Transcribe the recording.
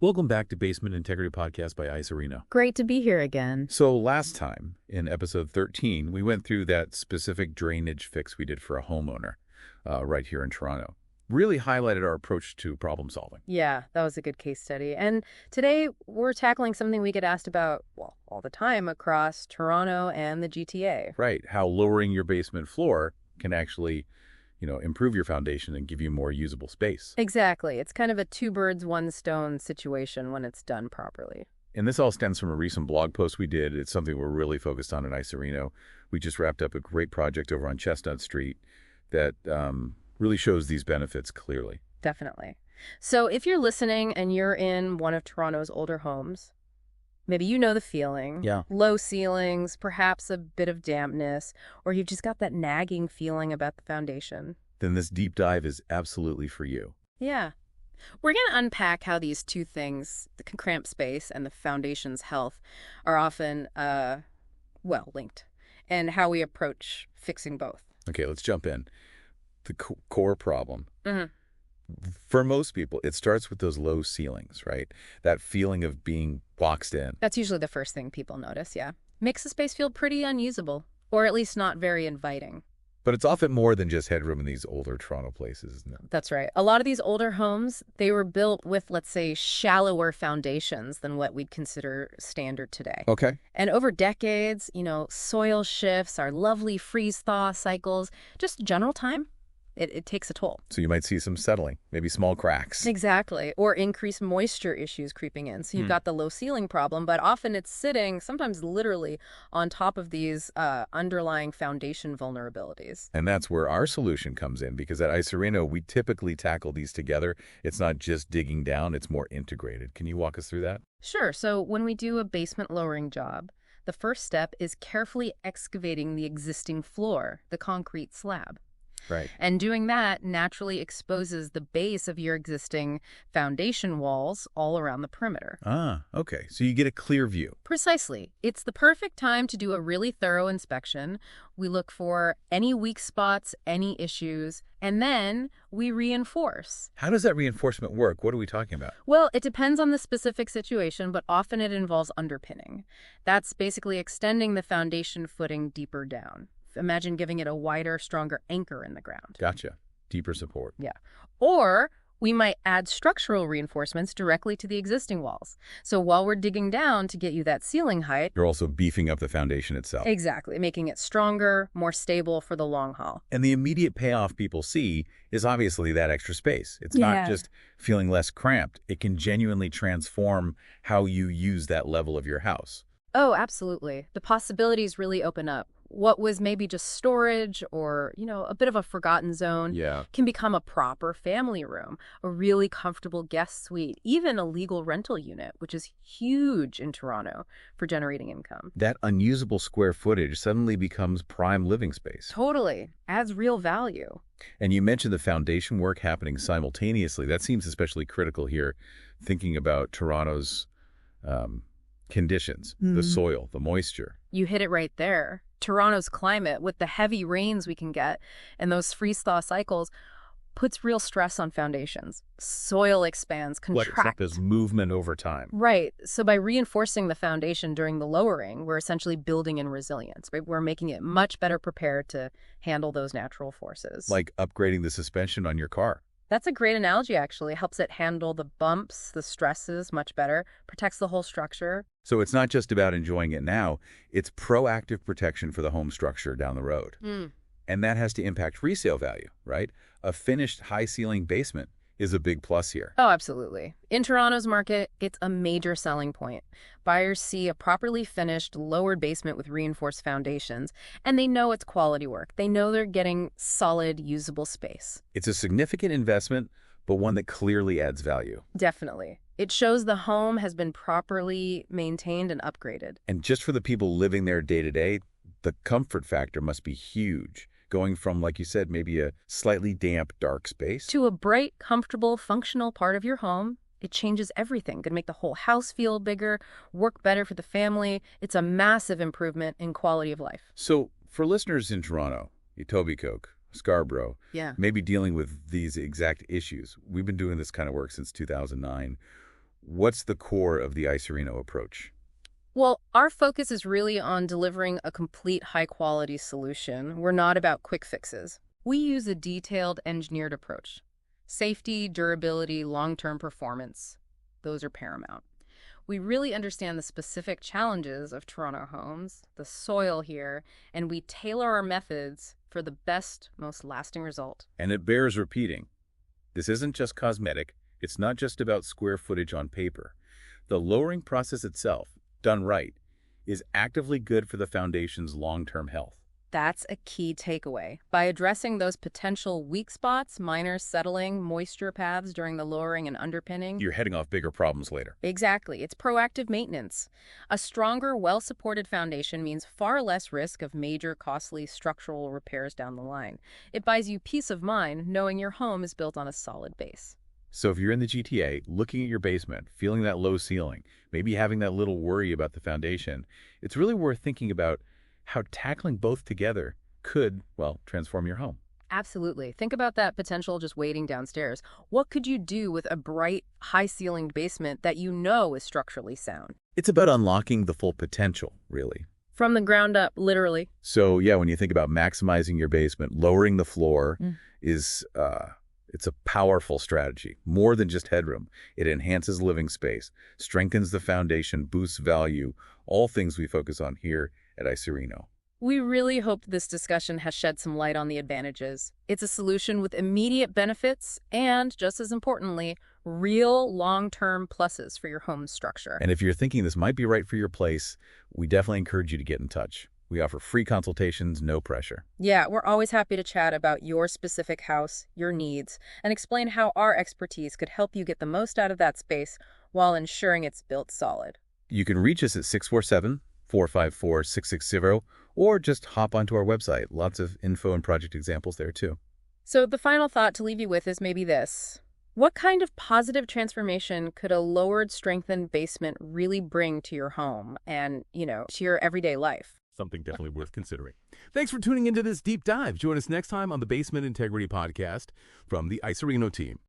Welcome back to Basement Integrity Podcast by Iserino. Great to be here again. So last time, in episode 13, we went through that specific drainage fix we did for a homeowner right here in Toronto. Really highlighted our approach to problem solving. Yeah, that was a good case study. And today we're tackling something we get asked about, well, all the time across Toronto and the GTA. Right, how lowering your basement floor can actually improve your foundation and give you more usable space. Exactly. It's kind of a two birds, one stone situation when it's done properly. And this all stems from a recent blog post we did. It's something we're really focused on at Iserino. We just wrapped up a great project over on Chestnut Street that really shows these benefits clearly. Definitely. So if you're listening and you're in one of Toronto's older homes, maybe you know the feeling. Yeah. Low ceilings, perhaps a bit of dampness, or you've just got that nagging feeling about the foundation. Then this deep dive is absolutely for you. Yeah. We're going to unpack how these two things, the cramped space and the foundation's health, are often, linked, and how we approach fixing both. Okay, let's jump in. The core problem. Mm-hmm. For most people, it starts with those low ceilings, right? That feeling of being boxed in. That's usually the first thing people notice, yeah. Makes the space feel pretty unusable, or at least not very inviting. But it's often more than just headroom in these older Toronto places, isn't it? That's right. A lot of these older homes, they were built with, let's say, shallower foundations than what we'd consider standard today. Okay. And over decades, soil shifts, our lovely freeze-thaw cycles, just general time, it takes a toll. So you might see some settling, maybe small cracks. Exactly. Or increased moisture issues creeping in. So you've got the low ceiling problem, but often it's sitting, sometimes literally, on top of these underlying foundation vulnerabilities. And that's where our solution comes in, because at Iserino, we typically tackle these together. It's not just digging down, it's more integrated. Can you walk us through that? Sure. So when we do a basement lowering job, the first step is carefully excavating the existing floor, the concrete slab. Right. And doing that naturally exposes the base of your existing foundation walls all around the perimeter. Ah, okay. So you get a clear view. Precisely. It's the perfect time to do a really thorough inspection. We look for any weak spots, any issues, and then we reinforce. How does that reinforcement work? What are we talking about? Well, it depends on the specific situation, but often it involves underpinning. That's basically extending the foundation footing deeper down. Imagine giving it a wider, stronger anchor in the ground. Gotcha. Deeper support. Yeah. Or we might add structural reinforcements directly to the existing walls. So while we're digging down to get you that ceiling height, You're also beefing up the foundation itself. exactly, making it stronger, more stable for the long haul. And the immediate payoff people see is obviously that extra space. It's not Yeah. just feeling less cramped. It can genuinely transform how you use that level of your house. Oh, absolutely. The possibilities really open up. What was maybe just storage or, a bit of a forgotten zone Yeah. can become a proper family room, a really comfortable guest suite, even a legal rental unit, which is huge in Toronto for generating income. That unusable square footage suddenly becomes prime living space. Totally. Adds real value. And you mentioned the foundation work happening simultaneously. That seems especially critical here, thinking about Toronto's conditions, the soil, the moisture. You hit it right there. Toronto's climate, with the heavy rains we can get and those freeze-thaw cycles, puts real stress on foundations. Soil expands, What, it's like contracts. this movement over time. Right. So by reinforcing the foundation during the lowering, we're essentially building in resilience, right? We're making it much better prepared to handle those natural forces. Like upgrading the suspension on your car. That's a great analogy, actually. It helps it handle the bumps, the stresses much better, protects the whole structure. So it's not just about enjoying it now, it's proactive protection for the home structure down the road. And that has to impact resale value, right? A finished high-ceiling basement is a big plus here. Oh, absolutely. In Toronto's market, it's a major selling point. Buyers see a properly finished, lowered basement with reinforced foundations, and they know it's quality work. They know they're getting solid, usable space. It's a significant investment, but one that clearly adds value. Definitely. It shows the home has been properly maintained and upgraded. And just for the people living there day to day, the comfort factor must be huge. Going from, like you said, maybe a slightly damp, dark space. To a bright, comfortable, functional part of your home, it changes everything. Could make the whole house feel bigger, work better for the family. It's a massive improvement in quality of life. So for listeners in Toronto, Etobicoke, Scarborough, Yeah. maybe dealing with these exact issues, we've been doing this kind of work since 2009. What's the core of the Icerino approach? Well, our focus is really on delivering a complete high-quality solution. We're not about quick fixes. We use a detailed, engineered approach. Safety, durability, long-term performance, those are paramount. We really understand the specific challenges of Toronto homes, the soil here, and we tailor our methods for the best, most lasting result. And it bears repeating. This isn't just cosmetic. It's not just about square footage on paper. The lowering process itself, done right, is actively good for the foundation's long-term health. That's a key takeaway. By addressing those potential weak spots, minor settling, moisture paths during the lowering and underpinning. You're heading off bigger problems later. Exactly. It's proactive maintenance. A stronger, well-supported foundation means far less risk of major, costly structural repairs down the line. It buys you peace of mind knowing your home is built on a solid base. So if you're in the GTA, looking at your basement, feeling that low ceiling, maybe having that little worry about the foundation, it's really worth thinking about how tackling both together could, well, transform your home. Absolutely. Think about that potential just waiting downstairs. What could you do with a bright, high-ceilinged basement that you know is structurally sound? It's about unlocking the full potential, really. From the ground up, literally. So, yeah, when you think about maximizing your basement, lowering the floor is, it's a powerful strategy. More than just headroom. It enhances living space, strengthens the foundation, boosts value, all things we focus on here at Icerino. We really hope this discussion has shed some light on the advantages. It's a solution with immediate benefits and, just as importantly, real long-term pluses for your home structure. And if you're thinking this might be right for your place, we definitely encourage you to get in touch. We offer free consultations, no pressure. Yeah, we're always happy to chat about your specific house, your needs, and explain how our expertise could help you get the most out of that space while ensuring it's built solid. You can reach us at 647-454-660 or just hop onto our website. Lots of info and project examples there too. So the final thought to leave you with is maybe this. What kind of positive transformation could a lowered, strengthened basement really bring to your home and, to your everyday life? Something definitely worth considering. Thanks for tuning into this deep dive. Join us next time on the Basement Integrity Podcast from the Icerino team.